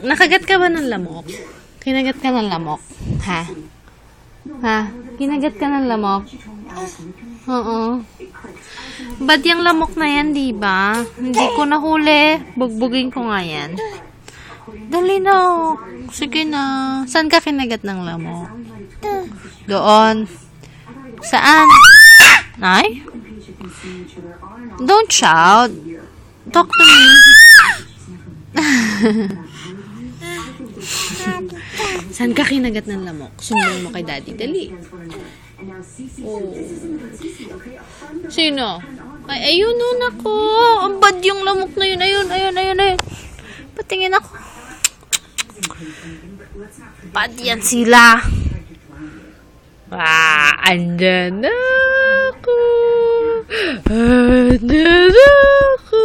Nakagat ka ba ng lamok? Kinagat ka ng lamok? Ha? Ha? Kinagat ka ng lamok? Oo. Ba't yung lamok na yan, diba? Hindi ko nahuli. Bugbugin ko nga yan. Dali na. Sige na. Saan ka kinagat ng lamok? Doon. Saan? Ay? Don't shout. Talk to me. Saan ka kinagat ng lamok? Sumbong mo kay daddy. Dali. Oh. Sino? Ay, ayun nun ako. Ang bad yung lamok na yun. Ayun. Patingin ako. Bad yan sila. Andyan ako. Andyan ako.